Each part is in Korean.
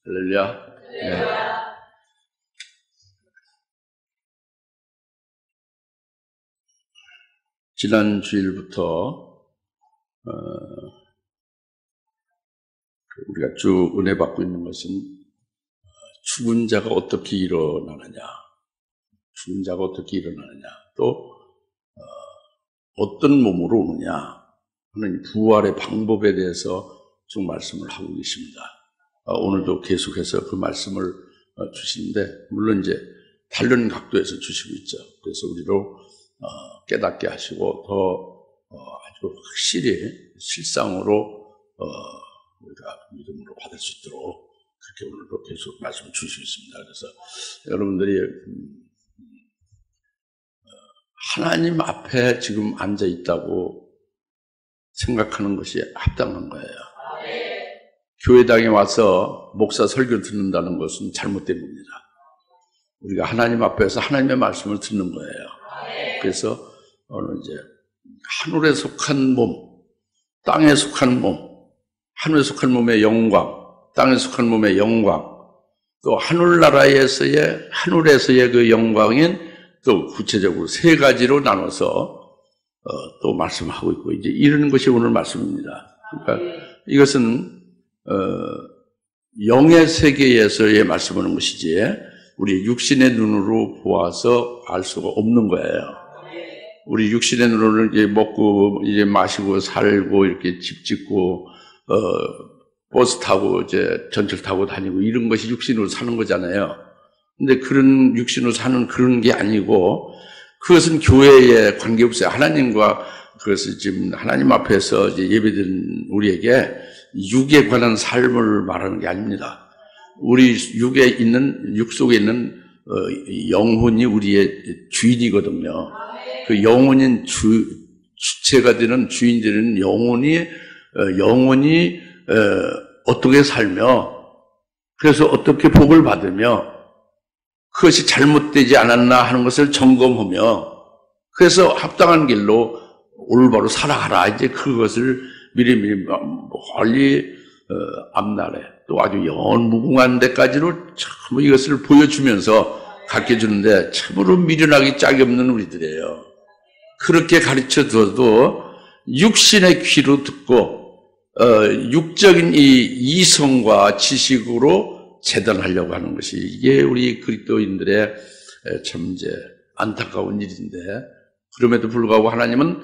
할렐루야. 네. 지난 주일부터 우리가 쭉 은혜 받고 있는 것은 죽은 자가 어떻게 일어나느냐, 죽은 자가 어떻게 일어나느냐, 또 어떤 몸으로 오느냐 하는 부활의 방법에 대해서 쭉 말씀을 하고 계십니다. 오늘도 계속해서 그 말씀을 주시는데, 물론 이제 다른 각도에서 주시고 있죠. 그래서 우리로 깨닫게 하시고 더 아주 확실히 실상으로 우리가 믿음으로 받을 수 있도록 그렇게 오늘도 계속 말씀을 주시고 있습니다. 그래서 여러분들이 하나님 앞에 지금 앉아 있다고 생각하는 것이 합당한 거예요. 교회당에 와서 목사 설교 듣는다는 것은 잘못된 겁니다. 우리가 하나님 앞에서 하나님의 말씀을 듣는 거예요. 그래서 오늘 이제 하늘에 속한 몸, 땅에 속한 몸, 하늘에 속한 몸의 영광, 땅에 속한 몸의 영광, 또 하늘나라에서의 하늘에서의 그 영광인 또 구체적으로 세 가지로 나눠서 또 말씀하고 있고, 이제 이런 것이 오늘 말씀입니다. 그러니까 이것은 영의 세계에서의 말씀하는 것이지 우리 육신의 눈으로 보아서 알 수가 없는 거예요. 우리 육신의 눈으로 이제 먹고 이제 마시고 살고 이렇게 집 짓고 버스 타고 이제 전철 타고 다니고 이런 것이 육신으로 사는 거잖아요. 근데 그런 육신으로 사는 그런 게 아니고, 그것은 교회에 관계없어요. 하나님과, 그것을 지금 하나님 앞에서 이제 예배드린 우리에게 육에 관한 삶을 말하는 게 아닙니다. 우리 육에 있는, 육 속에 있는 영혼이 우리의 주인이거든요. 그 영혼인 주체가 되는 주인들은 영혼이 어떻게 살며, 그래서 어떻게 복을 받으며, 그것이 잘못되지 않았나 하는 것을 점검하며, 그래서 합당한 길로 올바로 살아가라. 이제 그것을 미리미리 멀리 앞날에 또 아주 무궁한 데까지로 참 이것을 보여주면서 가르쳐주는데, 참으로 미련하기 짝이 없는 우리들이에요. 그렇게 가르쳐줘도 육신의 귀로 듣고 육적인 이 이성과 지식으로 재단하려고 하는 것이, 이게 우리 그리스도인들의 참 이제 안타까운 일인데, 그럼에도 불구하고 하나님은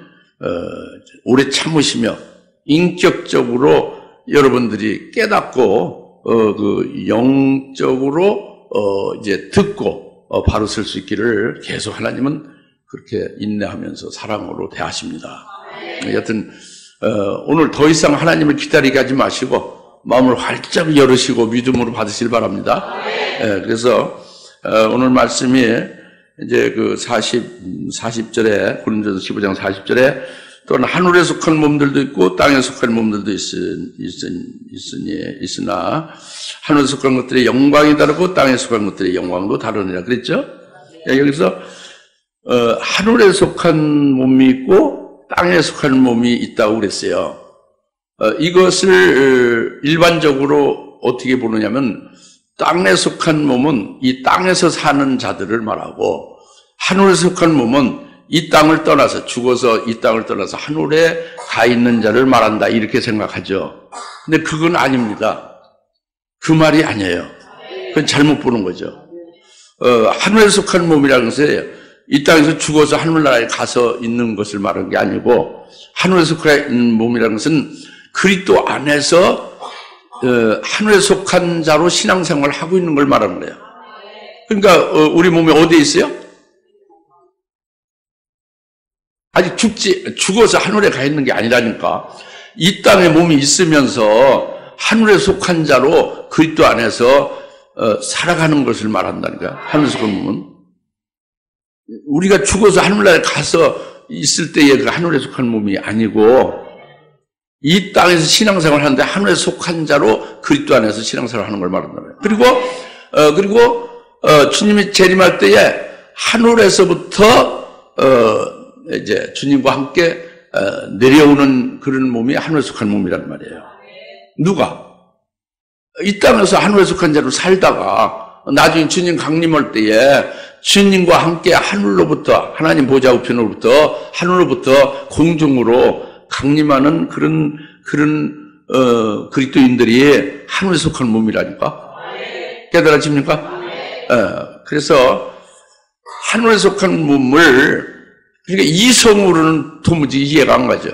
오래 참으시며 인격적으로 여러분들이 깨닫고 그 영적으로 이제 듣고 바로 설 수 있기를 계속 하나님은 그렇게 인내하면서 사랑으로 대하십니다. 여하튼 오늘 더 이상 하나님을 기다리게 하지 마시고 마음을 활짝 열으시고 믿음으로 받으시길 바랍니다. 그래서 오늘 말씀이 이제 그 40절에, 고린도서 15장 40절에 또는 하늘에 속한 몸들도 있고 땅에 속한 몸들도 있으나 하늘에 속한 것들의 영광이 다르고 땅에 속한 것들의 영광도 다르니라 그랬죠? 여기서 하늘에 속한 몸이 있고 땅에 속한 몸이 있다고 그랬어요. 이것을 일반적으로 어떻게 보느냐면, 땅에 속한 몸은 이 땅에서 사는 자들을 말하고, 하늘에 속한 몸은 이 땅을 떠나서, 죽어서 이 땅을 떠나서 하늘에 가 있는 자를 말한다, 이렇게 생각하죠. 근데 그건 아닙니다. 그 말이 아니에요. 그건 잘못 보는 거죠. 하늘에 속한 몸이라는 것은 이 땅에서 죽어서 하늘나라에 가서 있는 것을 말하는 게 아니고, 하늘에 속한 몸이라는 것은 그리스도 안에서 하늘에 속한 자로 신앙생활을 하고 있는 걸 말하는 거예요. 그러니까 우리 몸이 어디에 있어요? 아직 죽어서 하늘에 가 있는 게 아니라니까. 이 땅에 몸이 있으면서 하늘에 속한 자로 그리스도 안에서 살아가는 것을 말한다니까. 하늘에 속한 몸은 우리가 죽어서 하늘나라에 가서 있을 때의 그 하늘에 속한 몸이 아니고, 이 땅에서 신앙생활을 하는데 하늘에 속한 자로 그리스도 안에서 신앙생활을 하는 걸 말한다. 그리고 주님이 재림할 때에 하늘에서부터 이제 주님과 함께 내려오는 그런 몸이 하늘에 속한 몸이란 말이에요. 누가? 이 땅에서 하늘에 속한 자로 살다가 나중에 주님 강림할 때에 주님과 함께 하늘로부터 하나님 보좌 우편으로부터 하늘로부터 공중으로 강림하는 그런 그리스도인들이 하늘에 속한 몸이라니까. 깨달아집니까? 그래서 하늘에 속한 몸을 그러니까 이성으로는 도무지 이해가 안 가죠.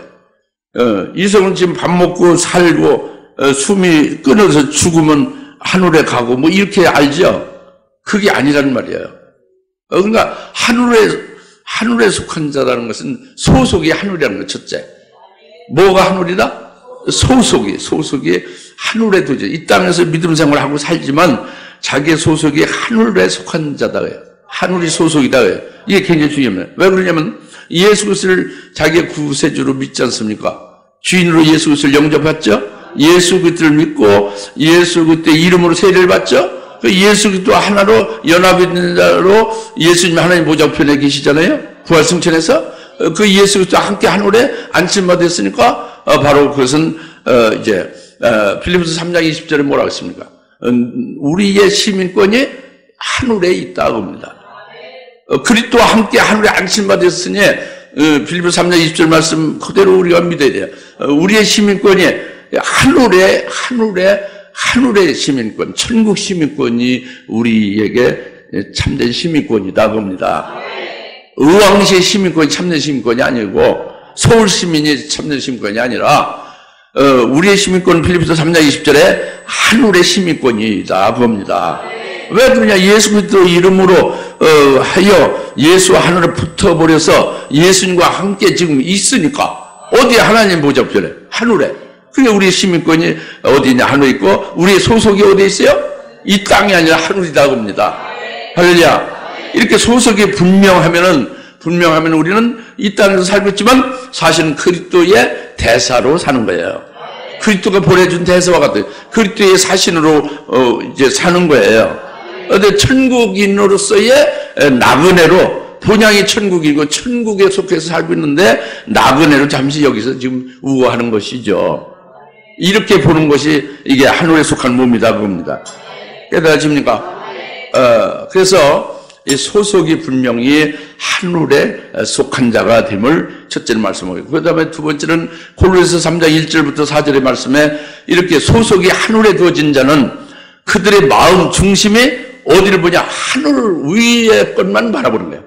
이성은 지금 밥 먹고 살고 숨이 끊어서 죽으면 하늘에 가고 뭐 이렇게 알죠. 그게 아니란 말이에요. 그러니까 하늘에 속한 자라는 것은 소속이 하늘이라는 거 첫째. 뭐가 하늘이다? 소속이 하늘에 도죠. 이 땅에서 믿음 생활하고 살지만 자기의 소속이 하늘에 속한 자다. 하늘이 소속이다. 이게 굉장히 중요합니다. 왜 그러냐면 예수 그리스도를 자기의 구세주로 믿지 않습니까? 주인으로 예수 그리스도를 영접했죠. 예수 그리스도를 믿고 예수 그리스도의 이름으로 세례를 받죠. 그 예수 그리스도 하나로 연합된 자로 예수님 하나님 보좌 우편에 계시잖아요. 부활승천에서 그 예수 그리스도와 함께 하늘에 안침받았으니까 바로 그것은 이제 빌립보서 3장 20절에 뭐라고 했습니까? 우리의 시민권이 하늘에 있다 겁니다. 그리스도와 함께 하늘에 안침받았으니 빌립보서 3장 20절 말씀 그대로 우리가 믿어야 돼요. 우리의 시민권이 하늘의 시민권, 천국 시민권이 우리에게 참된 시민권이다 겁니다. 의왕시의 시민권이 참된 시민권이 아니고 서울 시민이 참된 시민권이 아니라 우리의 시민권은 빌립보서 3장 20절에 하늘의 시민권이다 겁니다. 왜 그러냐? 예수 그리스도 이름으로 하여 예수와 하늘에 붙어버려서 예수님과 함께 지금 있으니까 어디에? 하나님 보좌 우편에 하늘에. 그게 우리의 시민권이 어디 있냐? 하늘에 있고 우리의 소속이 어디에 있어요? 이 땅이 아니라 하늘이다 겁니다. 할렐루야. 이렇게 소속이 분명하면 우리는 이 땅에서 살고 있지만 사실은 그리스도의 대사로 사는 거예요. 그리스도가 보내준 대사와 같아요. 그리스도의 사신으로 이제 사는 거예요. 근데 천국인으로서의 나그네로 본향이 천국이고 천국에 속해서 살고 있는데 나그네로 잠시 여기서 지금 우거하는 것이죠. 이렇게 보는 것이 이게 하늘에 속한 몸이다 그겁니다. 깨달아집니까? 그래서 이 소속이 분명히 하늘에 속한 자가 됨을 첫째는 말씀하고, 그 다음에 두 번째는 골로새서 3장 1절부터 4절의 말씀에 이렇게 소속이 하늘에 두어진 자는 그들의 마음 중심이 어디를 보냐? 하늘 위의 것만 바라보는 거예요.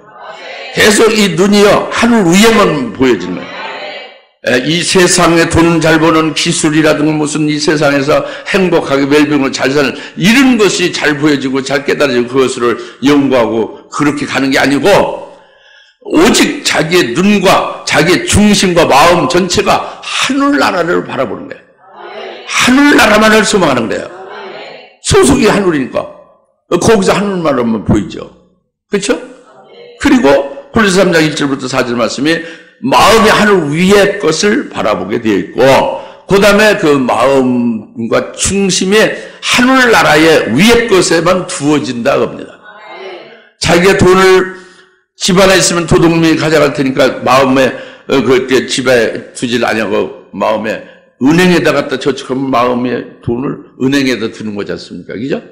계속 이 눈이요 하늘 위에만 보여지는 거예요. 이 세상에 돈 잘 버는 기술이라든가 무슨 이 세상에서 행복하게 웰빙을 잘 사는 이런 것이 잘 보여지고 잘 깨달아지고 그것을 연구하고 그렇게 가는 게 아니고 오직 자기의 눈과 자기의 중심과 마음 전체가 하늘나라를 바라보는 거예요. 하늘나라만을 소망하는 거예요. 소속이 하늘이니까 거기서 하늘나라만 보이죠. 그렇죠? 그리고 골로새 3장 1절부터 4절 말씀이 마음이 하늘 위의 것을 바라보게 되어 있고 그 다음에 그 마음과 중심이 하늘나라의 위의 것에만 두어진다 겁니다. 자기가 돈을 집 안에 있으면 도둑놈이 가져갈 테니까 마음에 그렇게 집에 두질 아니하고 마음에 은행에다 갖다 저축하면 마음의 돈을 은행에다 두는 거지 않습니까? 그죠?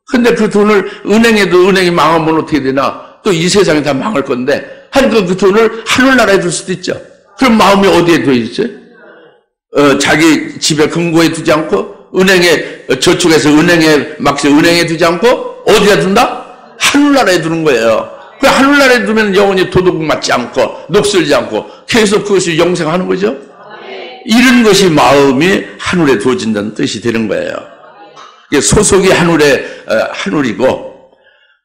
근데 그 돈을 은행이 망하면 어떻게 되나? 또 이 세상이 다 망할 건데 하니까 그 돈을 하늘나라에 둘 수도 있죠. 그럼 마음이 어디에 두어 있어요? 자기 집에 금고에 두지 않고 은행에 저축해서 은행에 두지 않고 어디에 둔다? 하늘나라에 두는 거예요. 그 하늘나라에 두면 영원히 도둑 맞지 않고 녹슬지 않고 계속 그것이 영생하는 거죠. 이런 것이 마음이 하늘에 두어진다는 뜻이 되는 거예요. 소속이 하늘이고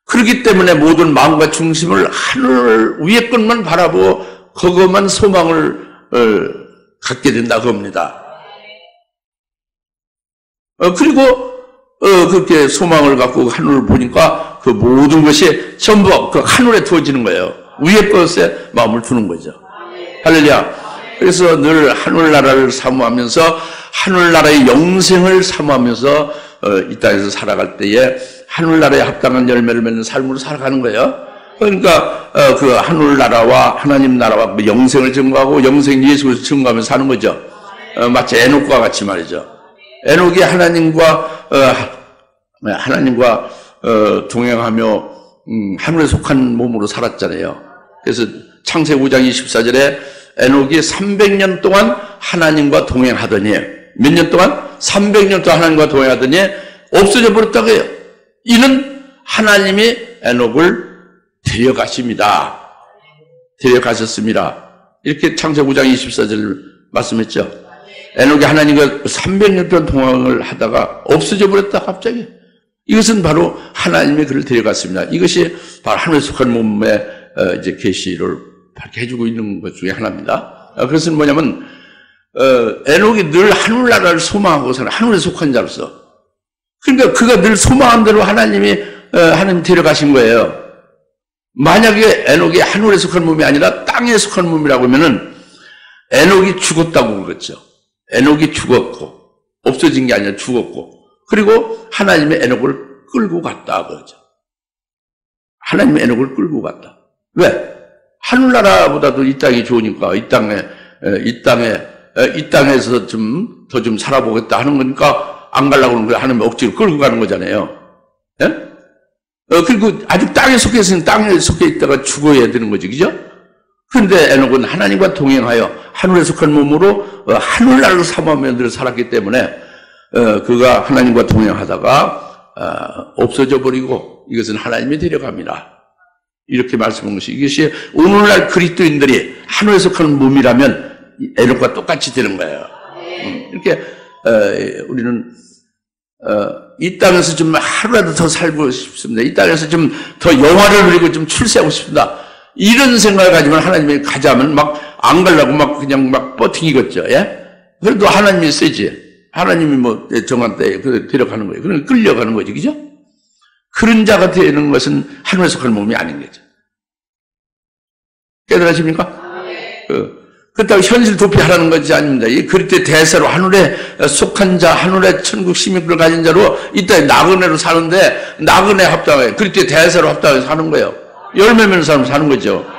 그렇기 때문에 모든 마음과 중심을 하늘 위의 것만 바라보고 그것만 소망을 갖게 된다 그겁니다. 그리고 그렇게 소망을 갖고 하늘을 보니까 그 모든 것이 전부 그 하늘에 두어지는 거예요. 위의 것에 마음을 두는 거죠. 할렐루야. 그래서 늘 하늘나라를 사모하면서 하늘나라의 영생을 사모하면서 이 땅에서 살아갈 때에 하늘나라에 합당한 열매를 맺는 삶으로 살아가는 거예요. 그러니까 그 하늘나라와 하나님 나라와 영생을 증거하고 영생 예수 그리스도를 증거하면서 사는 거죠. 마치 에녹과 같이 말이죠. 에녹이 하나님과 동행하며 하늘에 속한 몸으로 살았잖아요. 그래서 창세기 5장 24절에 에녹이 300년 동안 하나님과 동행하더니, 몇 년 동안? 300년 동안 하나님과 동행하더니 없어져 버렸다고 해요. 이는 하나님이 에녹을 데려가십니다. 데려가셨습니다. 이렇게 창세기 5장 24절을 말씀했죠. 에녹이 하나님과 300년 동안 동행을 하다가 없어져 버렸다, 갑자기. 이것은 바로 하나님이 그를 데려갔습니다. 이것이 바로 하늘에 속한 몸의 이제 계시를 밝게 해주고 있는 것 중에 하나입니다. 그것은 뭐냐면, 에녹이 늘 하늘나라를 소망하고 사는 하늘에 속한 자로서. 그러니까 그가 늘 소망한 대로 하나님 데려가신 거예요. 만약에 에녹이 하늘에 속한 몸이 아니라 땅에 속한 몸이라고 하면은 에녹이 죽었다고 그랬죠. 에녹이 죽었고, 없어진 게 아니라 죽었고, 그리고 하나님의 에녹을 끌고 갔다 그러죠. 하나님의 에녹을 끌고 갔다. 왜? 하늘나라보다도 이 땅이 좋으니까 이 땅에서 더 좀 살아보겠다 하는 거니까 안 가려고 하는 거예요. 하나님의 억지로 끌고 가는 거잖아요. 예? 그리고 아직 땅에 속해 있으면 땅에 속해 있다가 죽어야 되는 거지, 그죠? 그런데 에녹은 하나님과 동행하여 하늘에 속한 몸으로 하늘나라를 사모하며 늘 살았기 때문에 그가 하나님과 동행하다가 없어져 버리고 이것은 하나님이 데려갑니다. 이렇게 말씀한 것이, 이것이 오늘날 그리스도인들이 하늘에 속한 몸이라면 에녹과 똑같이 되는 거예요. 이렇게 우리는 이 땅에서 좀 하루라도 더 살고 싶습니다. 이 땅에서 좀 더 영화를 누리고 좀 출세하고 싶습니다. 이런 생각을 가지면 하나님이 가자면 막 안 가려고 막 그냥 막 버팅이겠죠. 예? 그래도 하나님이 세지. 하나님이 뭐 정한 때에 데려가는 거예요. 그러니까 끌려가는 거지, 그죠? 그런 자가 되는 것은 하늘에 속한 몸이 아닌 거죠. 깨달으십니까? 그렇다고 현실 도피하라는 것이 아닙니다. 이 그리스도의 대세로 하늘에 속한 자, 하늘의 천국 시민권을 가진 자로 이 땅에 나그네로 사는데, 나그네 합당해, 그리스도의 대세로 합당해서 사는 거예요. 열매 맺는 사람 사는 거죠.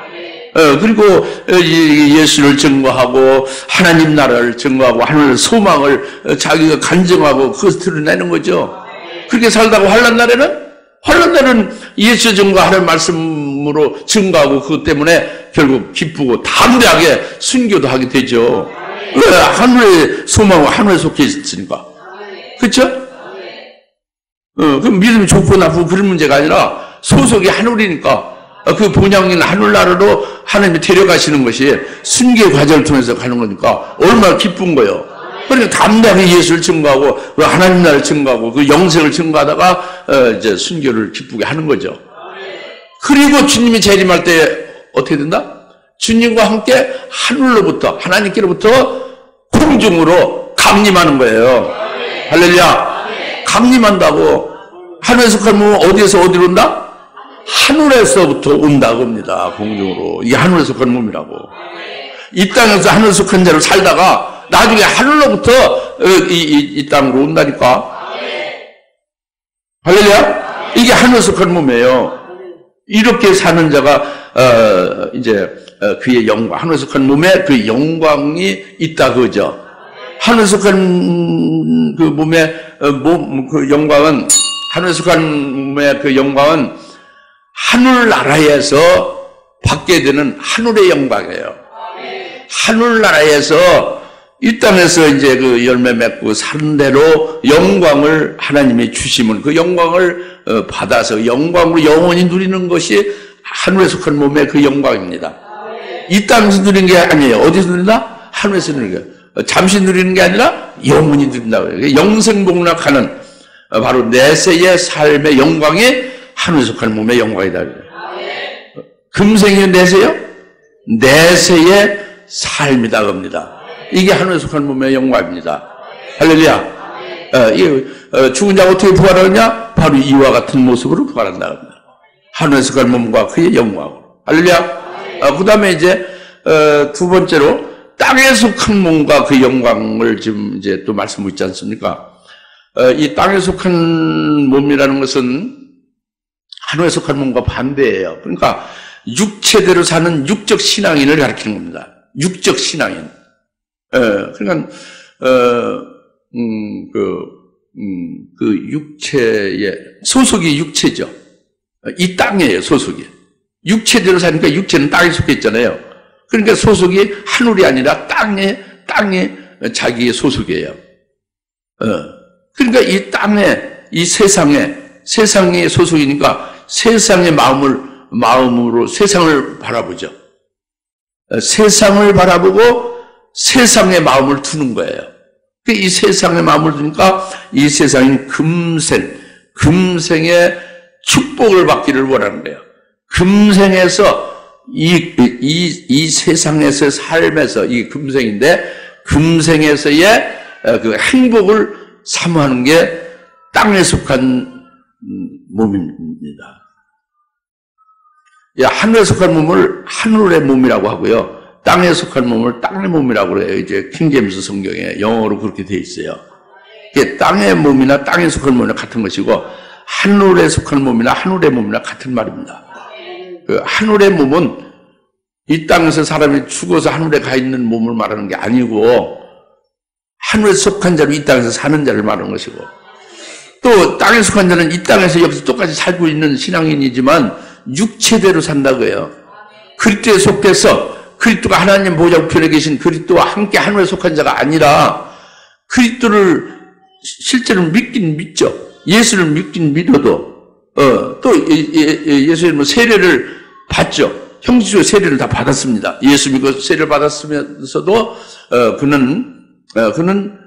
그리고 예수를 증거하고 하나님 나라를 증거하고 하늘의 소망을 자기가 간증하고 그것을 드러내는 거죠. 그렇게 살다가 환난 날에는 예수 증거하는 말씀으로 증거하고 그것 때문에 결국 기쁘고 담대하게 순교도 하게 되죠. 왜? 하늘의 소망과 하늘에 속해 있으니까. 그렇죠? 그럼 믿음이 좋고 나쁘고 그런 문제가 아니라 소속이 하늘이니까 그 본향인 하늘나라로 하나님이 데려가시는 것이 순교의 과정을 통해서 가는 거니까 얼마나 기쁜 거예요. 그러니까 담대하게 예수를 증거하고 그 하나님 나라를 증거하고 그 영생을 증거하다가 이제 순교를 기쁘게 하는 거죠. 그리고 주님이 재림할 때 어떻게 된다? 주님과 함께 하늘로부터, 하나님께로부터 공중으로 강림하는 거예요. 할렐루야. 강림한다고. 하늘에 속한 몸은 어디에서 어디로 온다? 하늘에서부터 온다고 합니다. 공중으로. 이게 하늘에 속한 몸이라고. 이 땅에서 하늘에 속한 자로 살다가 나중에 하늘로부터 이 땅으로 온다니까. 할렐루야. 이게 하늘에 속한 몸이에요. 이렇게 사는 자가 이제 그의 영광, 하늘에 속한 몸에 그 영광이 있다 그죠. 하늘에 속한 그 몸의 그 영광은, 하늘에 속한 몸의 그 영광은 하늘나라에서 받게 되는 하늘의 영광이에요. 하늘나라에서 이 땅에서 이제 그 열매 맺고 사는 대로 영광을 하나님이 주시면 그 영광을 받아서 영광으로 영원히 누리는 것이 하늘에 속한 몸의 그 영광입니다. 이 땅에서 누리는 게 아니에요. 어디서 누린다? 하늘에서 누리는 거예요. 잠시 누리는 게 아니라 영원히 누린다고요. 영생복락하는 바로 내세의 삶의 영광이 하늘에 속한 몸의 영광이다. 금생의 내세요? 내세의 삶이다 겁니다. 이게 하늘에 속한 몸의 영광입니다. 할렐루야. 죽은 자가 어떻게 부활하느냐? 바로 이와 같은 모습으로 부활한다 겁니다. 하늘에 속한 몸과 그의 영광으로. 할렐루야. 그 다음에 이제 두 번째로 땅에 속한 몸과 그 영광을 지금 이제 또 말씀하고 있지 않습니까? 이 땅에 속한 몸이라는 것은 하늘에 속한 몸과 반대예요. 그러니까 육체대로 사는 육적 신앙인을 가리키는 겁니다. 육적 신앙인. 그러니까 육체의 소속이 육체죠. 이 땅이에요, 소속이. 육체대로 사니까 육체는 땅에 속해 있잖아요. 그러니까 소속이 하늘이 아니라 땅에 자기의 소속이에요. 그러니까 이 땅에, 이 세상의 소속이니까 세상의 마음으로 세상을 바라보죠. 세상을 바라보고 세상의 마음을 두는 거예요. 이 세상의 마음을 두니까 이 세상인 금생의 축복을 받기를 원하는 거예요. 금생에서 이 세상에서의 삶에서 이 금생인데 금생에서의 그 행복을 사모하는 게 땅에 속한 몸입니다. 하늘에 속한 몸을 하늘의 몸이라고 하고요. 땅에 속한 몸을 땅의 몸이라고 그래요. 이제 킹제임스 성경에 영어로 그렇게 되어 있어요. 땅의 몸이나 땅에 속한 몸이나 같은 것이고 하늘에 속한 몸이나 하늘의 몸이나 같은 말입니다. 그 하늘의 몸은 이 땅에서 사람이 죽어서 하늘에 가 있는 몸을 말하는 게 아니고 하늘에 속한 자로 이 땅에서 사는 자를 말하는 것이고 또 땅에 속한 자는 이 땅에서 여기서 똑같이 살고 있는 신앙인이지만 육체대로 산다고요. 그리스도에 속해서 그리스도가 하나님 보좌 우편에 계신 그리스도와 함께 하늘에 속한 자가 아니라 그리스도를 실제로 믿긴 믿죠. 예수를 믿긴 믿어도 또 예수님은 세례를 받죠. 형제주의 세례를 다 받았습니다. 예수 믿고 세례를 받았으면서도 그는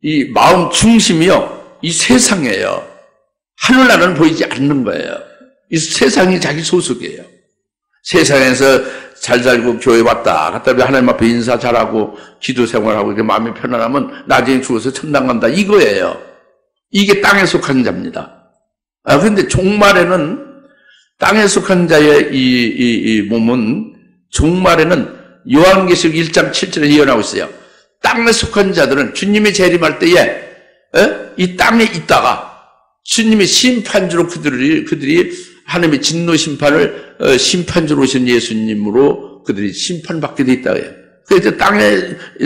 이 마음 중심이요 이 세상이에요. 하늘나라는 보이지 않는 거예요. 이 세상이 자기 소속이에요. 세상에서 잘 살고 교회 왔다 갔다 하나님 앞에 인사 잘하고 기도 생활하고 이렇게 마음이 편안하면 나중에 죽어서 천당 간다 이거예요. 이게 땅에 속한 자입니다. 그런데 종말에는 땅에 속한 자의 이 몸은 종말에는 요한계시록 1장 7절에 예언하고 있어요. 땅에 속한 자들은 주님이 재림할 때에 이 땅에 있다가 주님의 심판주로 그들이 하나님의 진노 심판을 심판주로 오신 예수님으로 그들이 심판받게 돼 있다고 해요. 그래서 땅에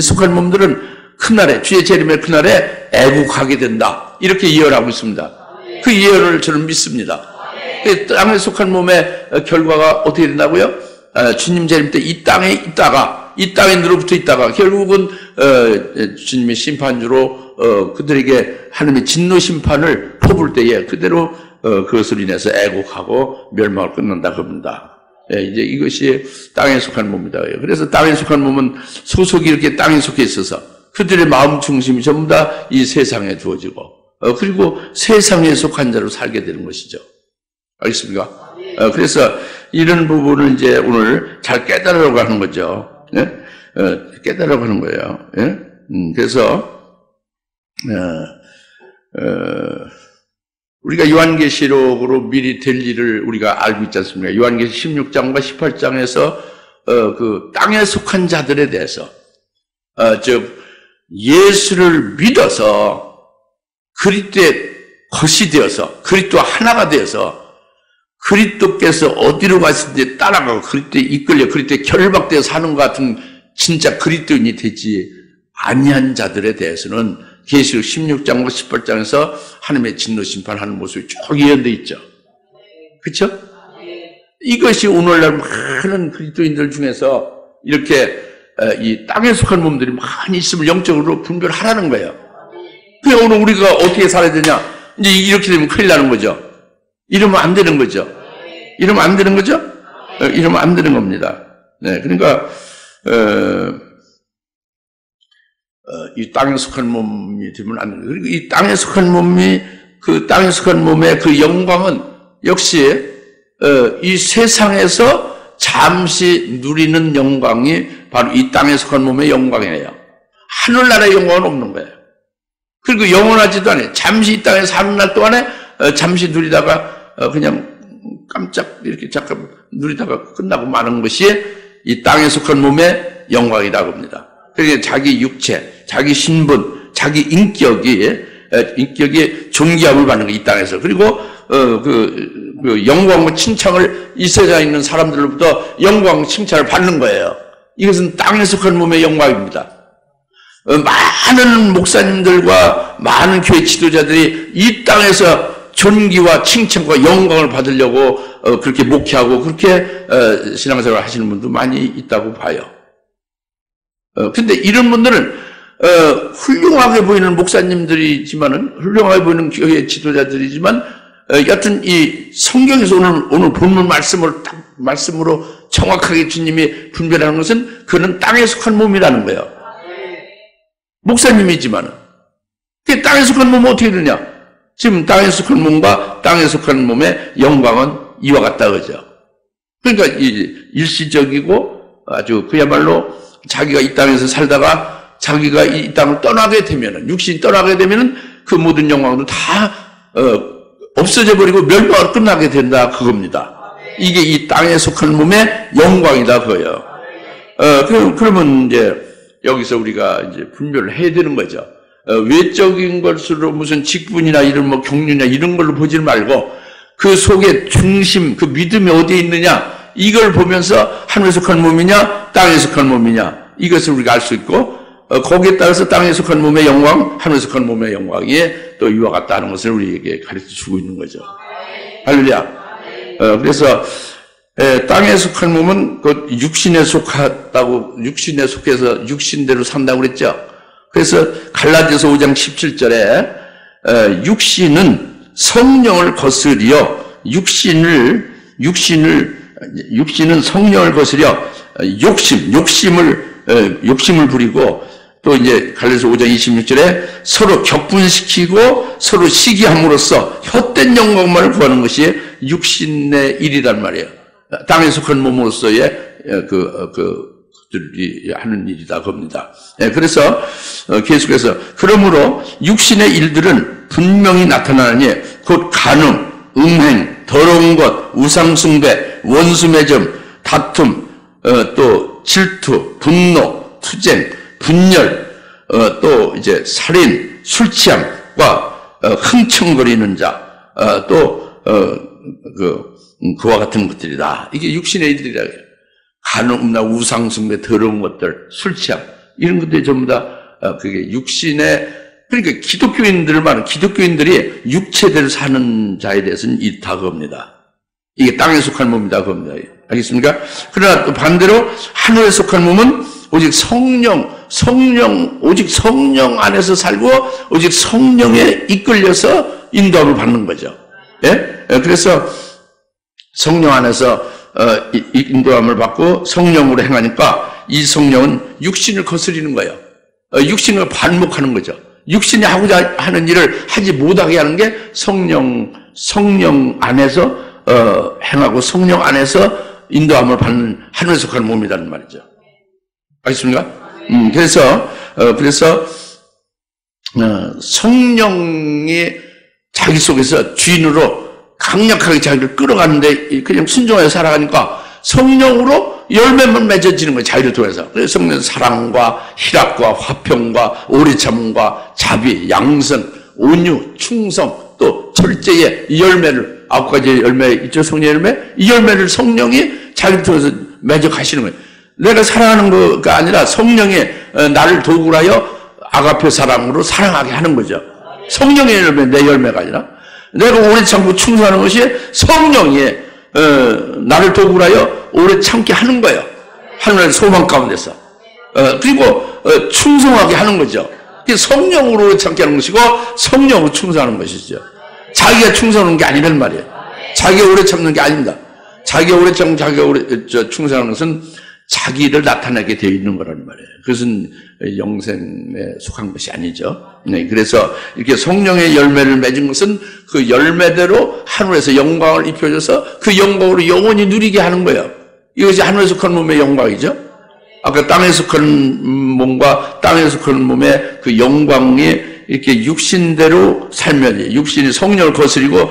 속한 몸들은 그날에 주의 재림의 그날에 애국하게 된다. 이렇게 예언하고 있습니다. 그 예언을 저는 믿습니다. 땅에 속한 몸의 결과가 어떻게 된다고요? 주님 재림 때 이 땅에 있다가 이 땅에 늘어붙어 있다가 결국은 주님의 심판주로 그들에게 하나님의 진노 심판을 퍼부을 때에 그대로 그것을 인해서 애국하고 멸망을 끊는다 그럽니다. 이제 이것이 땅에 속한 몸이다. 그래서 땅에 속한 몸은 소속이 이렇게 땅에 속해 있어서 그들의 마음 중심이 전부 다 이 세상에 주어지고 그리고 세상에 속한 자로 살게 되는 것이죠. 알겠습니까? 그래서 이런 부분을 이제 오늘 잘 깨달으려고 하는 거죠. 예? 깨달으려고 하는 거예요. 예? 그래서 우리가 요한계시록으로 미리 될 일을 우리가 알고 있지 않습니까? 요한계시 16장과 18장에서 그 땅에 속한 자들에 대해서 즉 예수를 믿어서 그리스도의 것이 되어서 그리스도와 하나가 되어서 그리스도께서 어디로 가시든지 따라가고 그리스도에 이끌려 그리스도에 결박되어 사는 것 같은 진짜 그리스도인이 되지 아니한 자들에 대해서는 계시록 16장과 18장에서 하나님의 진노 심판하는 모습이 쭉 예언되어 있죠. 그렇죠? 이것이 오늘날 많은 그리스도인들 중에서 이렇게 이 땅에 속한 몸들이 많이 있음을 영적으로 분별하라는 거예요. 그래 오늘 우리가 어떻게 살아야 되냐? 이제 이렇게 되면 큰일 나는 거죠. 이러면 안 되는 거죠. 이러면 안 되는 거죠? 이러면 안 되는 겁니다. 네, 그러니까 이 땅에 속한 몸이 되면 안 돼요. 그리고 이 땅에 속한 몸이 그 땅에 속한 몸의 그 영광은 역시 이 세상에서 잠시 누리는 영광이 바로 이 땅에 속한 몸의 영광이에요. 하늘나라의 영광은 없는 거예요. 그리고 영원하지도 않아요. 잠시 이 땅에 사는 날 동안에 잠시 누리다가 그냥 깜짝 이렇게 잠깐 누리다가 끝나고 마는 것이 이 땅에 속한 몸의 영광이라고 합니다. 그러니까 자기 육체, 자기 신분, 자기 인격이 존귀함을 받는 거 이 땅에서. 그리고 그 영광과 칭찬을 이 세상에 있는 사람들로부터 영광 칭찬을 받는 거예요. 이것은 땅에 속한 몸의 영광입니다. 많은 목사님들과 많은 교회 지도자들이 이 땅에서 존귀와 칭찬과 영광을 받으려고 그렇게 목회하고 그렇게 신앙생활을 하시는 분도 많이 있다고 봐요. 근데 이런 분들은 훌륭하게 보이는 목사님들이지만은, 훌륭하게 보이는 교회 지도자들이지만, 여하튼 이 성경에서 오늘 본문 말씀으로 정확하게 주님이 분별하는 것은 그는 땅에 속한 몸이라는 거예요. 목사님이지만은. 땅에 속한 몸은 어떻게 되냐? 지금 땅에 속한 몸과 땅에 속한 몸의 영광은 이와 같다, 그죠? 그러니까 일시적이고 아주 그야말로 자기가 이 땅에서 살다가 자기가 이 땅을 떠나게 되면은, 육신이 떠나게 되면은 그 모든 영광도 다 없어져 버리고 멸망으로 끝나게 된다, 그겁니다. 이게 이 땅에 속한 몸의 영광이다, 그거예요. 그러면 이제 여기서 우리가 이제 분별을 해야 되는 거죠. 외적인 것으로 무슨 직분이나 이런 뭐 경륜이나 이런 걸로 보지 말고 그 속에 중심, 그 믿음이 어디에 있느냐, 이걸 보면서 하늘에 속한 몸이냐 땅에 속한 몸이냐, 이것을 우리가 알 수 있고, 거기에 따라서 땅에 속한 몸의 영광, 하늘에 속한 몸의 영광이 또 이와 같다는 것을 우리에게 가르쳐 주고 있는 거죠. 할렐루야. 그래서 땅에 속한 몸은 그 육신에 속하다고, 육신에 속해서 육신대로 산다고 그랬죠. 그래서 갈라디아서 5장 17절에 육신은 성령을 거스려 육신은 성령을 거스려 욕심을 부리고, 또 이제 갈라디아서 5장 26절에 서로 격분시키고 서로 시기함으로써 헛된 영광만을 구하는 것이 육신의 일이란 말이에요. 땅에 속한 몸으로서의 그들이 하는 일이다 겁니다. 그래서 계속해서 그러므로 육신의 일들은 분명히 나타나느니 곧 간음, 음행, 더러운 것, 우상숭배, 원수매점, 다툼, 또 질투, 분노, 투쟁, 분열, 또 이제 살인, 술취함과 흥청거리는 자, 또 그와 같은 것들이다. 이게 육신의 일들이라 해요. 간음나 우상숭배, 더러운 것들, 술취함, 이런 것들이 전부 다 그게 육신의, 그러니까 기독교인들이 육체대로 사는 자에 대해서는 이다 겁니다. 이게 땅에 속한 몸이다 겁니다. 알겠습니까? 그러나 또 반대로 하늘에 속한 몸은 오직 오직 성령 안에서 살고 오직 성령에 이끌려서 인도함을 받는 거죠. 예? 그래서 성령 안에서 인도함을 받고 성령으로 행하니까 이 성령은 육신을 거스리는 거예요. 육신을 반목하는 거죠. 육신이 하고자 하는 일을 하지 못하게 하는 게 성령 안에서 행하고 성령 안에서 인도함을 받는 하늘에 속한 몸이라는 말이죠. 알겠습니까? 그래서 성령이 자기 속에서 주인으로 강력하게 자기를 끌어가는데 그냥 순종해서 살아가니까 성령으로 열매만 맺어지는 거예요. 자유를 통해서. 그래서 성령은 사랑과 희락과 화평과 오래참음과 자비, 양선, 온유, 충성, 또 절제의 이 열매를, 9가지 열매 있죠, 성령의 열매? 이 열매를 성령이 자기를 통해서 맺어 가시는 거예요. 내가 사랑하는 거가 아니라 성령이 나를 도구로 하여 아가페 사랑으로 사랑하게 하는 거죠. 성령의 열매, 내 열매가 아니라 내가 오래 참고 충성하는 것이 성령이 나를 도구로 하여 오래 참게 하는 거예요. 하늘의 소망 가운데서. 그리고 충성하게 하는 거죠. 성령으로 오래 참게 하는 것이고 성령으로 충성하는 것이죠. 자기가 충성하는 게 아니란 말이에요. 자기가 오래 참는 게 아닙니다. 자기가 오래 참고 자기가 오래 충성하는 것은 자기를 나타내게 되어 있는 거란 말이에요. 그것은 영생에 속한 것이 아니죠. 네, 그래서 이렇게 성령의 열매를 맺은 것은 그 열매대로 하늘에서 영광을 입혀줘서 그 영광으로 영원히 누리게 하는 거예요. 이것이 하늘에 속한 몸의 영광이죠. 아까 땅에 속한 몸과 땅에 속한 몸의 그 영광이 이렇게 육신대로 살면, 육신이 성령을 거스리고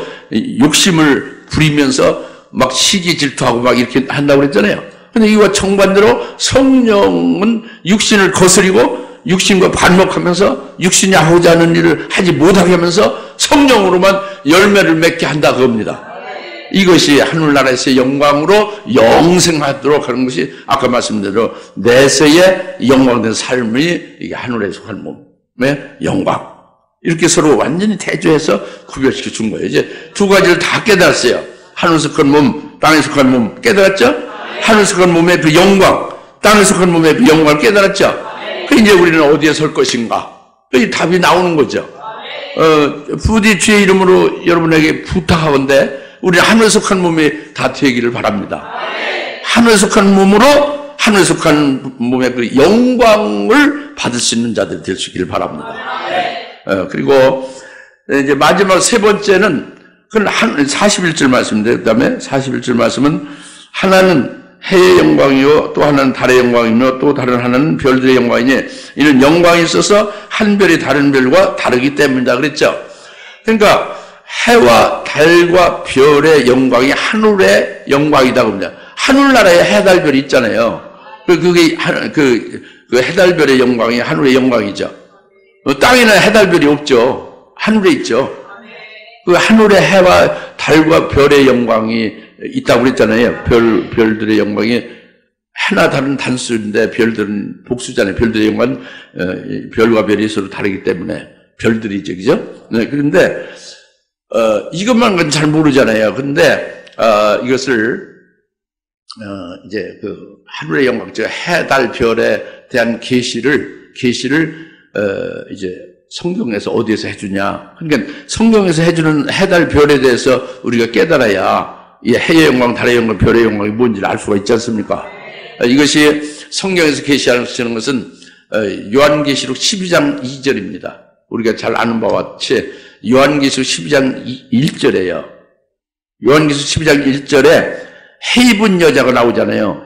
욕심을 부리면서 막 시기 질투하고 막 이렇게 한다고 그랬잖아요. 근데 이와 정반대로 성령은 육신을 거스리고 육신과 반목하면서 육신이 하고자 하는 일을 하지 못하게 하면서 성령으로만 열매를 맺게 한다 그겁니다. 이것이 하늘나라에서의 영광으로 영생하도록 하는 것이 아까 말씀대로 내세의 영광된 삶이 이게 하늘에 속한 몸의 영광. 이렇게 서로 완전히 대조해서 구별시켜 준 거예요. 이제 두 가지를 다 깨달았어요. 하늘에 속한 몸, 땅에 속한 몸 깨달았죠? 하늘에 속한 몸의 그 영광, 땅에 속한 몸의 그 영광을 깨달았죠? 그 이제 우리는 어디에 설 것인가? 그 답이 나오는 거죠. 부디 주의 이름으로 여러분에게 부탁하건대 우리 하늘에 속한 몸이 다 되기를 바랍니다. 하늘에 속한 몸으로 하늘에 속한 몸의 그 영광을 받을 수 있는 자들이 될 수 있기를 바랍니다. 그리고 이제 마지막 세 번째는 그건 41절 말씀인데, 그 다음에 41절 말씀은 하나는 해의 영광이요 또 하나는 달의 영광이며 또 다른 하나는 별들의 영광이니 이는 영광이 있어서 한 별이 다른 별과 다르기 때문이다 그랬죠. 그러니까 해와 달과 별의 영광이 하늘의 영광이다 그럽니다. 하늘나라에 해달별이 있잖아요. 그게 그 해달별의 영광이 하늘의 영광이죠. 땅에는 해달별이 없죠. 하늘에 있죠. 그 하늘의 해와 달과 별의 영광이 있다고 그랬잖아요. 별들의 영광이 하나 다른 단수인데 별들은 복수잖아요. 별들의 영광은 별과 별이 서로 다르기 때문에 별들이죠, 그죠? 네, 그런데 이것만 잘 모르잖아요. 그런데 이것을 이제 그 하늘의 영광, 즉 해, 달, 별에 대한 계시를 이제 성경에서 어디에서 해주냐? 그러니까 성경에서 해주는 해, 달, 별에 대해서 우리가 깨달아야 이 해의 영광, 달의 영광, 별의 영광이 뭔지를 알 수가 있지 않습니까? 이것이 성경에서 계시하시는 것은 요한계시록 12장 2절입니다. 우리가 잘 아는 바와 같이 요한계시록 12장 1절이에요. 요한계시록 12장 1절에 해입은 여자가 나오잖아요.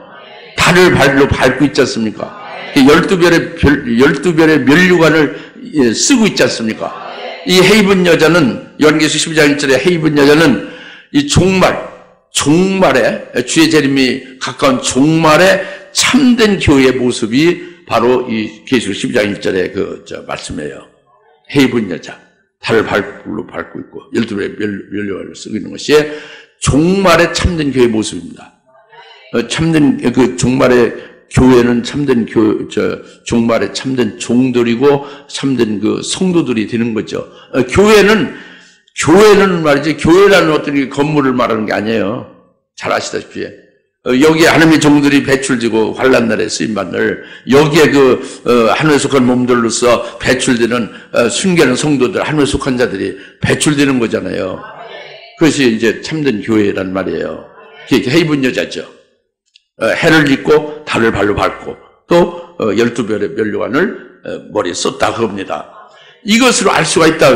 달을 발로 밟고 있지 않습니까? 12별의 면류관을 쓰고 있지 않습니까? 이 해입은 여자는, 요한계시록 12장 1절에 해입은 여자는 이 종말에, 주의 재림이 가까운 종말에 참된 교회의 모습이 바로 이 계시록 12장 1절의 말씀이에요. 해입은 여자, 달을 발로 밟고 있고 12별의 면류관을 쓰고 있는 것이 종말에 참된 교회의 모습입니다. 참된 그 종말의 교회는 참된 종말에 참된 종들이고 참된 그 성도들이 되는 거죠. 교회는 말이지, 교회라는 어떤 건물을 말하는 게 아니에요. 잘 아시다시피. 여기에 하나님의 종들이 배출되고 환난날에 쓰임받는, 여기에 하늘에 속한 몸들로서 배출되는, 순교하는 성도들, 하늘에 속한 자들이 배출되는 거잖아요. 그것이 이제 참된 교회란 말이에요. 그게 해입은 여자죠. 해를 입고 달을 발로 밟고 또 12별의 면류관을 머리에 썼다 그럽니다. 이것으로 알 수가 있다.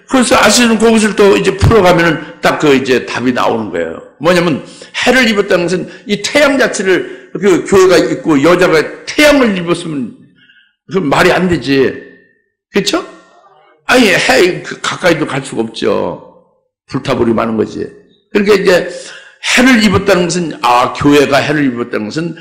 그래서 알 수 있는 그것을 또 이제 풀어가면은 딱 이제 답이 나오는 거예요. 뭐냐면 해를 입었다는 것은 이 태양 자체를 그 교회가 있고 여자가 태양을 입었으면 그 말이 안 되지. 그렇죠? 아니 해 가까이도 갈 수가 없죠. 불타버리고 마는 거지. 그러니까 이제 해를 입었다는 것은, 교회가 해를 입었다는 것은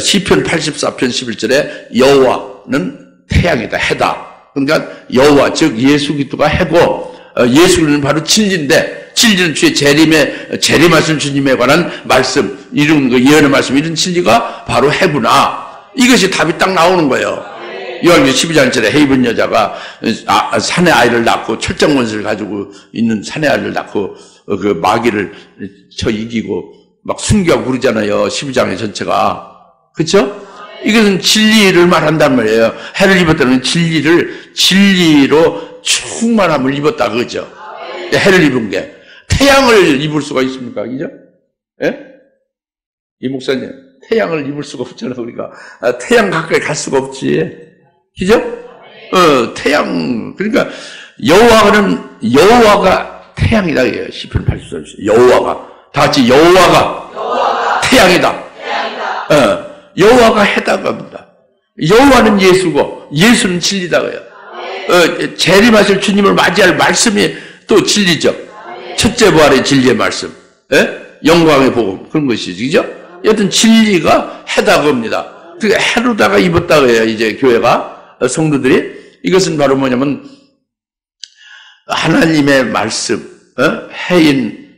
시편 84편 11절에 여호와는 태양이다, 해다. 그러니까 여호와, 즉 예수 그리스도가 해고, 예수 그리스도는 바로 진리인데, 진리는 주의 재림하신 주님에 관한 말씀, 이런 예언의 말씀, 이런 진리가 바로 해구나. 이것이 답이 딱 나오는 거예요. 요한계시록 12장절에 해입은 여자가 산의 아이를 낳고, 철장 원수를 가지고 있는 산의 아이를 낳고 그 마귀를 쳐 이기고 막 순교하고 그러잖아요. 12장의 전체가. 그렇죠? 이것은 진리를 말한단 말이에요. 해를 입었다는 진리로 충만함을 입었다 그거죠. 해를 입은 게. 태양을 입을 수가 있습니까? 그죠? 예? 이 목사님, 태양을 입을 수가 없잖아, 우리가. 태양 가까이 갈 수가 없지. 그죠? 태양. 그러니까 여호와가 태양이다 이거예요. 시편 84편. 여호와가 다 같이 여호와가 태양이다. 여호와가 해다고 합니다. 여호와는 예수고 예수는 진리다고요. 재림하실 주님을 맞이할 말씀이 또 진리죠. 첫째 부활의 진리의 말씀, 영광의 복음, 그런 것이죠. 그죠? 여튼 진리가 해다고 합니다. 그 해로다가 입었다고 해요. 이제 교회가, 성도들이. 이것은 바로 뭐냐면 하나님의 말씀, 해인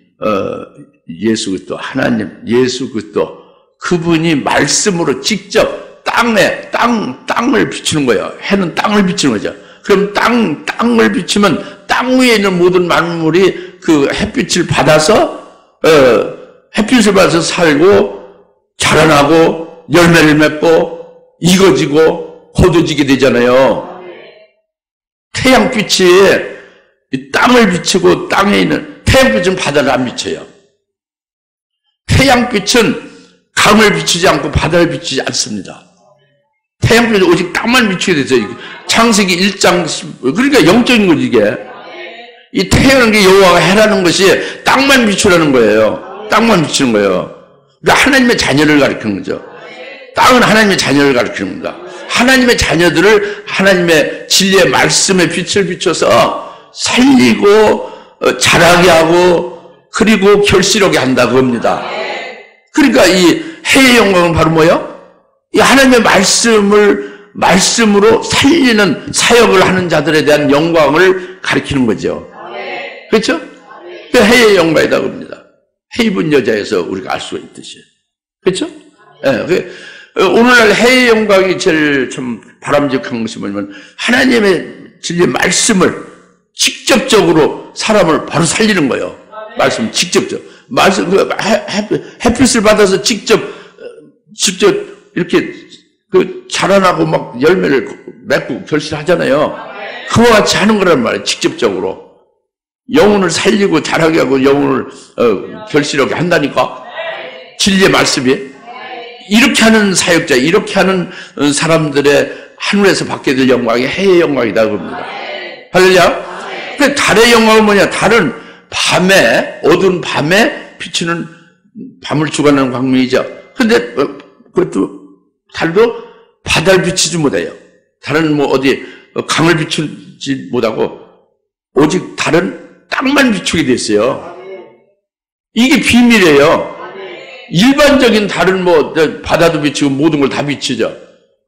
예수 그리스도, 하나님, 예수 그리스도, 그분이 말씀으로 직접 땅을 비추는 거예요. 해는 땅을 비추는 거죠. 그럼 땅을 비추면 땅 위에 있는 모든 만물이 그 햇빛을 받아서, 햇빛을 받아서 살고, 자라나고, 열매를 맺고, 익어지고, 거둬지게 되잖아요. 태양빛이 이 땅을 비추고 땅에 있는, 태양빛은 바다를 안 비춰요. 태양빛은 강을 비추지 않고 바다를 비추지 않습니다. 태양빛은 오직 땅만 비추게 되죠. 창세기 1장, 그러니까 영적인 거지, 이게. 이 태양은 게 여호와가 해라는 것이 땅만 비추라는 거예요. 땅만 비추는 거예요. 그러니까 하나님의 자녀를 가리키는 거죠. 땅은 하나님의 자녀를 가리키는 겁니다. 하나님의 자녀들을 하나님의 진리의 말씀의 빛을 비춰서 살리고 자라게 하고 그리고 결실하게 한다 그겁니다. 그러니까 이 해의 영광은 바로 뭐예요? 이 하나님의 말씀으로 살리는 사역을 하는 자들에 대한 영광을 가리키는 거죠. 그렇죠? 그 해의 영광이다 그럽니다. 해 입은 여자에서 우리가 알 수가 있듯이. 그렇죠? 네, 오늘날 해의 영광이 제일 참 바람직한 것이 뭐냐면 하나님의 진리의 말씀을 직접적으로 사람을 바로 살리는 거예요. 말씀 직접적. 말씀 햇빛을 받아서 직접 이렇게 자라나고 막 열매를 맺고 결실하잖아요. 그와 같이 하는 거란 말이에요. 직접적으로 영혼을 살리고 자라게 하고 영혼을 결실하게 한다니까. 진리의 말씀이 이렇게 하는 사역자, 이렇게 하는 사람들의 하늘에서 받게 될 영광이 해의 영광이다 그럽니다. 할렐루야. 근데 달의 영광은 뭐냐? 달은 밤에, 어두운 밤에 비추는 밤을 주관하는 광명이죠. 근데 그것도 달도 바다를 비추지 못해요. 달은 뭐 어디 강을 비추지 못하고 오직 달은 땅만 비추게 됐어요. 이게 비밀이에요. 일반적인 달은 뭐 바다도 비추고 모든 걸 다 비추죠.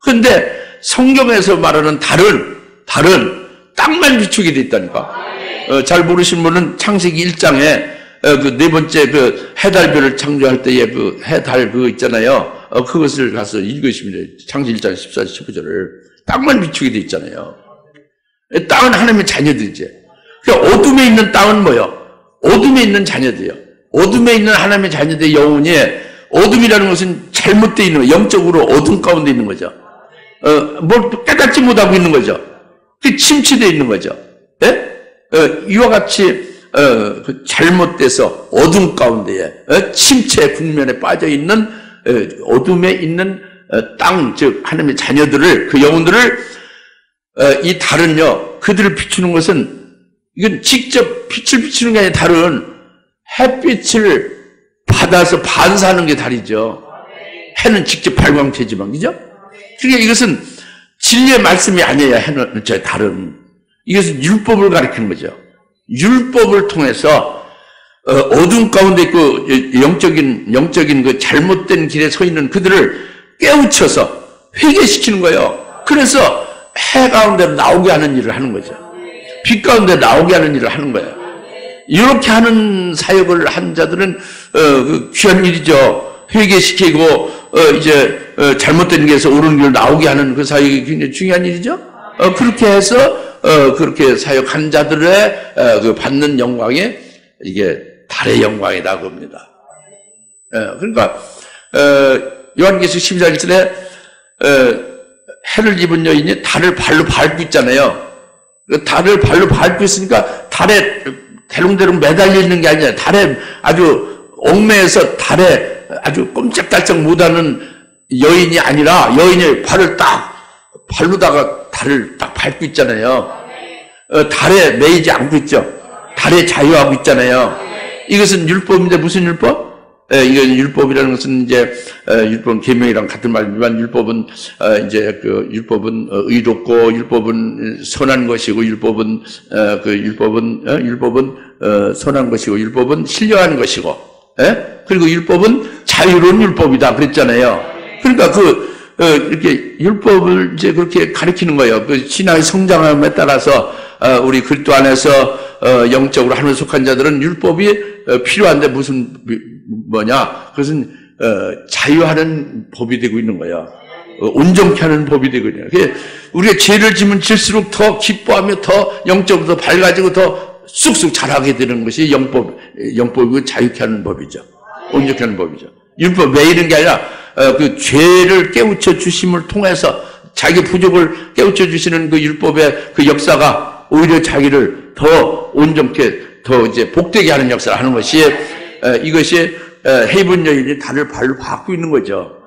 근데 성경에서 말하는 달은 땅만 비추게 돼 있다니까. 잘 모르신 분은 창세기 1장에 그 네 번째 그 해달별을 창조할 때의 그 해달 그거 있잖아요. 그것을 가서 읽으시면 창세기 1장 14절 15절을 땅만 비추게 돼 있잖아요. 땅은 하나님의 자녀들이지. 그러니까 어둠에 있는 땅은 뭐예요? 어둠에 있는 자녀들이요. 어둠에 있는 하나님의 자녀들의 영혼이 어둠이라는 것은 잘못되어 있는 거예요. 영적으로 어둠 가운데 있는 거죠. 뭘 깨닫지 못하고 있는 거죠. 침체되어 있는 거죠. 예? 이와 같이 잘못돼서 어둠 가운데에 침체 국면에 빠져 있는 어둠에 있는 땅, 즉 하나님의 자녀들을 그 영혼들을 이 달은요 그들을 비추는 것은 이건 직접 빛을 비추는 게 아니라 달은 햇빛을 받아서 반사하는 게 달이죠. 해는 직접 발광체지만, 그죠? 그러니까 이것은 진리의 말씀이 아니에요. 해는, 달은. 이것은 율법을 가리키는 거죠. 율법을 통해서, 어둠 가운데 있고, 영적인 그 잘못된 길에 서 있는 그들을 깨우쳐서 회개시키는 거예요. 그래서 해 가운데로 나오게 하는 일을 하는 거죠. 빛 가운데 나오게 하는 일을 하는 거예요. 이렇게 하는 사역을 한 자들은 귀한 일이죠. 회개시키고 이제 잘못된 길에서 옳은 길로 나오게 하는 그 사역이 굉장히 중요한 일이죠. 그렇게 해서 그렇게 사역한 자들의 그 받는 영광이 이게 달의 영광이다 그럽니다. 그러니까 요한계시록 12장 1절에 해를 입은 여인이 달을 발로 밟고 있잖아요. 달을 발로 밟고 있으니까 달에 대롱대롱 매달려 있는 게 아니라 달에 아주 얽매여서 달에 아주 꼼짝달싹 못하는 여인이 아니라 여인의 발로다가 달을 딱 밟고 있잖아요. 달에 매이지 않고 있죠. 달에 자유하고 있잖아요. 이것은 율법인데 무슨 율법? 이건 율법이라는 것은 이제 율법 계명이랑 같은 말이지만 율법은 이제 그 율법은 의롭고 율법은 선한 것이고 율법은 선한 것이고 율법은 신령한 것이고 그리고 율법은 자유로운 율법이다 그랬잖아요. 그러니까 이렇게 율법을 이제 그렇게 가리키는 거예요. 그 신앙의 성장함에 따라서 우리 그리스도 안에서 영적으로 하나님에 속한 자들은 율법이 필요한데 무슨 뭐냐? 그것은 자유하는 법이 되고 있는 거야. 온전케 하는 법이 되고 있는 거야. 우리가 죄를 지면 질수록 더 기뻐하며 더 영적으로 더 밝아지고 더 쑥쑥 자라게 되는 것이 영법이고 자유케 하는 법이죠. 온전케 하는 법이죠. 율법 왜 이런 게 아니라 그 죄를 깨우쳐 주심을 통해서 자기 부족을 깨우쳐 주시는 그 율법의 그 역사가 오히려 자기를 더 온전케 더 이제 복되게 하는 역사를 하는 것이 이것이 헤이븐 여인이 달을 발로 받고 있는 거죠.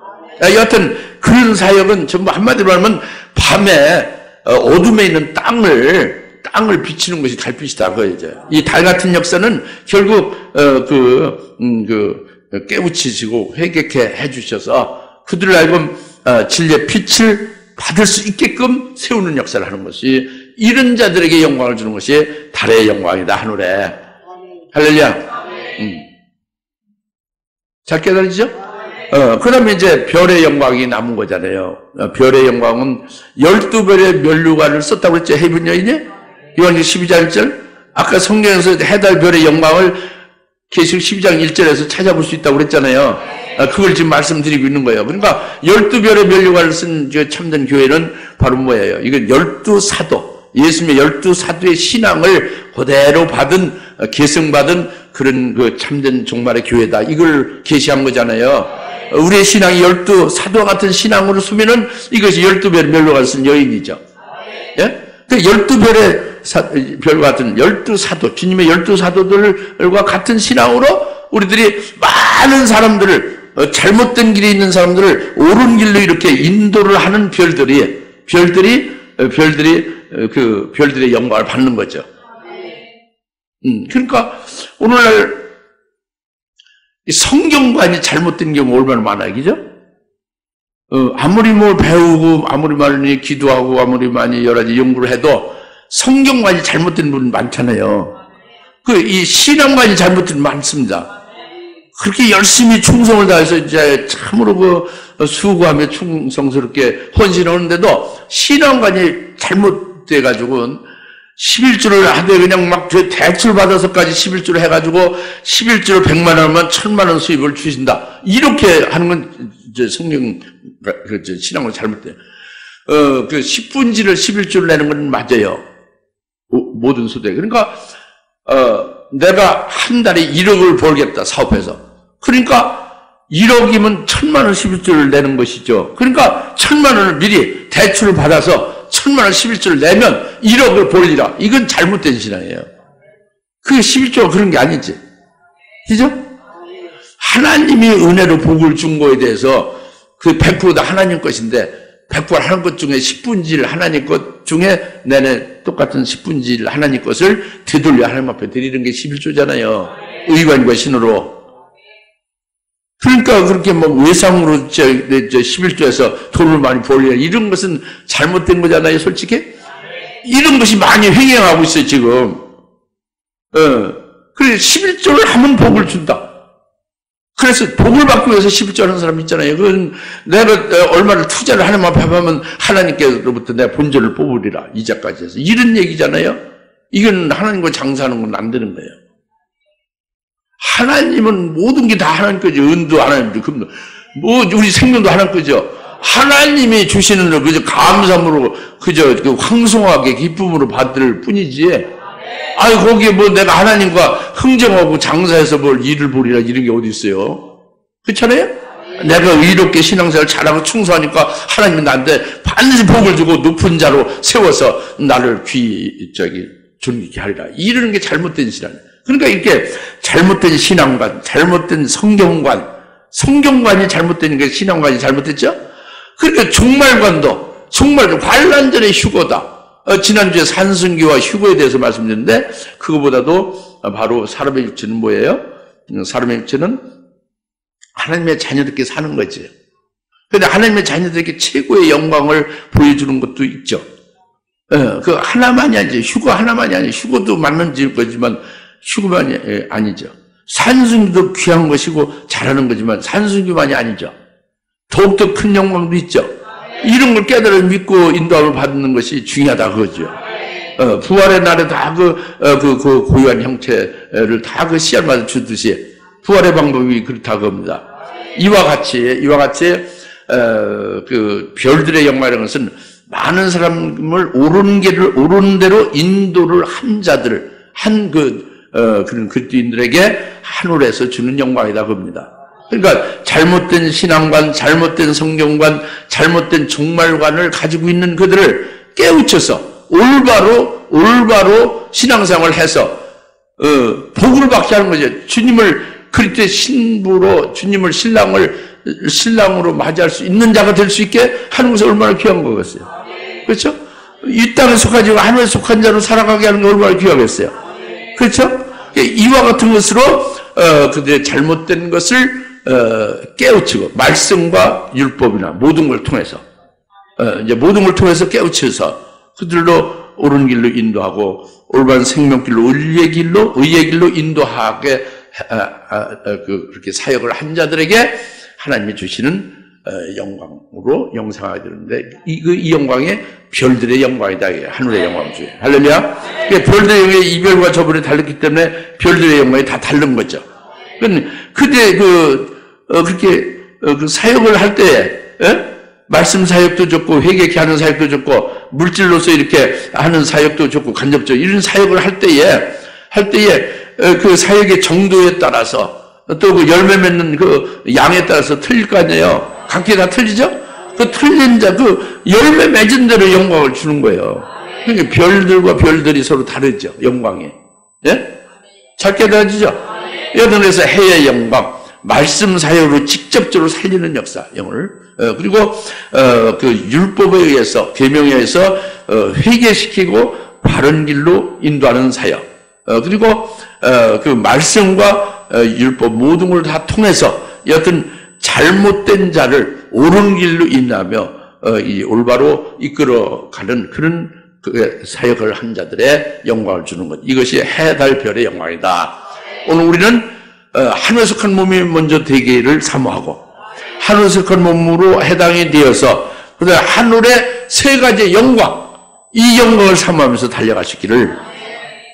여하튼 그런 사역은 전부 한마디로 하면 밤에 어둠에 있는 땅을 비치는 것이 달빛이다 그거죠. 이 달 같은 역사는 결국 깨우치시고 회개케 해주셔서 그들을 알고 진리의 빛을 받을 수 있게끔 세우는 역사를 하는 것이 이런 자들에게 영광을 주는 것이 달의 영광이다 하늘에. 할렐루야. 잘 깨달으시죠? 그 다음에 이제 별의 영광이 남은 거잖아요. 별의 영광은 12별의 면류관을 썼다고 그랬죠. 헤이븐 여인이? 요한계시록 12장 1절. 아까 성경에서 해달 별의 영광을 계시록 12장 1절에서 찾아볼 수 있다고 그랬잖아요. 그걸 지금 말씀드리고 있는 거예요. 그러니까 12별의 면류관을 쓴 참된 교회는 바로 뭐예요? 이건 12사도. 예수님의 12사도의 신앙을 그대로 계승받은 그런 그 참된 종말의 교회다. 이걸 계시한 거잖아요. 우리의 신앙이 12사도와 같은 신앙으로 서면은 이것이 12별의 면류관을 쓴 여인이죠. 예? 12별의 별 같은 12사도, 주님의 12사도들과 같은 신앙으로 우리들이 많은 사람들을, 잘못된 길에 있는 사람들을 옳은 길로 이렇게 인도를 하는 별들의 영광을 받는 거죠. 그러니까 오늘날 성경관이 잘못된 경우 얼마나 많아요, 그죠? 아무리 뭘 배우고, 아무리 많이 기도하고, 아무리 많이 여러 가지 연구를 해도 성경관이 잘못된 분 많잖아요. 이 신앙관이 잘못된 분 많습니다. 그렇게 열심히 충성을 다해서 이제 참으로 수고하며 충성스럽게 헌신하는데도 신앙관이 잘못돼가지고 11조를 하되 그냥 막 대출 받아서까지 11조를 해가지고 11조를 100만 원이면 1000만 원 수입을 주신다. 이렇게 하는 건 이제 성경 신앙으로 잘못돼요. 그 10분지를 11조를 내는 건 맞아요. 모든 소득. 그러니까 내가 한 달에 1억을 벌겠다 사업해서. 그러니까 1억이면 1000만 원 11조를 내는 것이죠. 그러니까 1000만 원을 미리 대출을 받아서 1000만 원 11조를 내면 1억을 벌리라. 이건 잘못된 신앙이에요. 그게 11조가 그런 게 아니지. 그죠? 하나님이 은혜로 복을 준 거에 대해서 그 100%다 하나님 것인데 100% 하나님 것 중에 10분지를 하나님 것 중에 내내 똑같은 10분지를 하나님 것을 되돌려 하나님 앞에 드리는 게 11조잖아요. 의관과 신으로. 그러니까 그렇게 외상으로 11조에서 돈을 많이 벌려 이런 것은 잘못된 거잖아요, 솔직히. 이런 것이 많이 횡행하고 있어요, 지금. 그래 11조를 하면 복을 준다. 그래서 복을 받기 위해서 11조 하는 사람 있잖아요. 그건 내가 얼마를 투자를 하나님 앞에 하면 하나님께로부터 내가 본전을 뽑으리라. 이자까지 해서. 이런 얘기잖아요. 이건 하나님과 장사하는 건 안 되는 거예요. 하나님은 모든 게 다 하나님 거죠. 은도 하나님도, 금도. 우리 생명도 하나님 거죠. 하나님이 주시는 걸 그저 감사함으로, 그저 황송하게 기쁨으로 받을 뿐이지. 아니, 거기에 내가 하나님과 흥정하고 장사해서 일을 보리라 이런 게 어디 있어요? 그렇잖아요? 내가 의롭게 신앙생활 잘하고 충성하니까 하나님이 나한테 반드시 복을 주고 높은 자로 세워서 나를 존귀케 하리라. 이러는 게 잘못된 신앙이에요. 그러니까 이렇게 잘못된 신앙관, 잘못된 성경관이 잘못된 게 신앙관이 잘못됐죠? 그러니까 종말관도, 환란전의 휴거다. 지난주에 산승기와 휴거에 대해서 말씀드렸는데, 그거보다도 바로 사람의 육체는 뭐예요? 사람의 육체는 하나님의 자녀들께 사는 거지. 그런데 하나님의 자녀들에게 최고의 영광을 보여주는 것도 있죠. 그 하나만이 아니죠. 휴거 하나만이 아니에요. 휴거도 맞는 거지만, 휴거만이 아니죠. 산승기도 귀한 것이고 잘하는 거지만 산승기만이 아니죠. 더욱더 큰 영광도 있죠. 이런 걸 깨달아 믿고 인도함을 받는 것이 중요하다 그거죠. 부활의 날에 다 그 고유한 형체를 다 그 씨알마다 주듯이 부활의 방법이 그렇다고 합니다. 이와 같이 그 별들의 영광이라는 것은 많은 사람을 옳은 대로 인도를 한 자들을 그런 그리스도인들에게 하늘에서 주는 영광이다 그럽니다. 그러니까 잘못된 신앙관, 잘못된 성경관, 잘못된 종말관을 가지고 있는 그들을 깨우쳐서 올바로 신앙생활을 해서 복을 받게 하는 거죠. 주님을 그리스도의 신부로 주님을 신랑으로 맞이할 수 있는 자가 될 수 있게 하는 것이 얼마나 귀한 거겠어요. 그렇죠? 이 땅에 속하지 않고 하늘에 속한 자로 살아가게 하는 게 얼마나 귀하겠어요. 그렇죠? 이와 같은 것으로 그들의 잘못된 것을 깨우치고 말씀과 율법이나 모든 걸 통해서 이제 모든 걸 통해서 깨우쳐서 그들로 옳은 길로 인도하고 올바른 생명길로 의의 길로 인도하게 그렇게 사역을 한 자들에게 하나님이 주시는 영광으로 영상하게 되는데 이 영광이 별들의 영광이다. 하늘의 영광이죠. 할렐루야. 별들의 영광이 이별과 저별이 다르기 때문에 별들의 영광이 다 다른 거죠. 그때 그렇게 그 사역을 할 때에 말씀 사역도 좋고 회개케 하는 사역도 좋고 물질로서 이렇게 하는 사역도 좋고 간접적 이런 사역을 할 때에 그 사역의 정도에 따라서 또 그 열매 맺는 그 양에 따라서 틀릴 거 아니에요. 각기 다 틀리죠? 그 틀린 그 열매 맺은 대로 영광을 주는 거예요. 그러니까 별들과 별들이 서로 다르죠. 영광이. 예? 잘 깨달아지죠? 예를 들어서 해의 영광, 말씀 사역으로 직접적으로 살리는 역사, 영을. 그리고 그 율법에 의해서, 계명에 의해서 회개시키고 바른 길로 인도하는 사역. 그리고 그 말씀과 율법 모든 걸 다 통해서 여튼 잘못된 자를 옳은 길로 인하며 이 올바로 이끌어가는 그런 그 사역을 한 자들의 영광을 주는 것. 이것이 해, 달, 별의 영광이다. 오늘 우리는 하늘에 속한 몸이 먼저 되기를 사모하고 하늘에 속한 몸으로 해당이 되어서 그다음에 하늘의 세 가지의 영광, 이 영광을 사모하면서 달려가시기를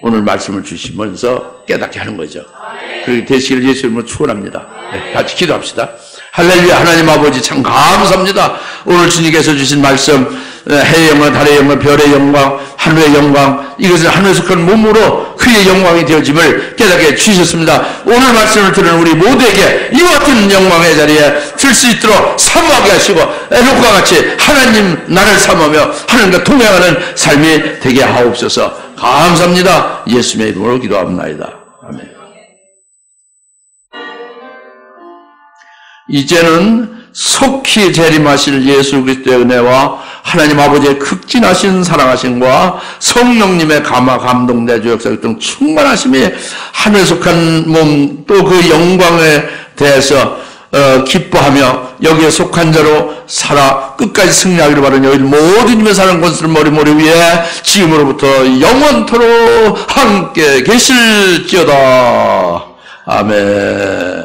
오늘 말씀을 주시면서 깨닫게 하는 거죠. 그렇게 되시기를 예수 이름으로 축원합니다. 네, 같이 기도합시다. 할렐루야. 하나님 아버지 참 감사합니다. 오늘 주님께서 주신 말씀, 해의 영광, 달의 영광, 별의 영광, 하늘의 영광, 이것은 하늘에 속한 몸으로 그의 영광이 되어짐을 깨닫게 주셨습니다. 오늘 말씀을 들은 우리 모두에게 이와 같은 영광의 자리에 들 수 있도록 사모하게 하시고 에녹과 같이 하나님 나를 사모하며 하나님과 동행하는 삶이 되게 하옵소서. 감사합니다. 예수님의 이름으로 기도합니다. 아멘. 이제는 속히 재림하실 예수 그리스도의 은혜와 하나님 아버지의 극진하신 사랑하심과 성령님의 감화 감동 내주 역사 등 충만하심이 하늘에 속한 몸 또 그 영광에 대해서 기뻐하며 여기에 속한 자로 살아 끝까지 승리하기를 바라는 여기 모든 힘에 사는 것을 머리 위에 지금으로부터 영원토록 함께 계실지어다. 아멘.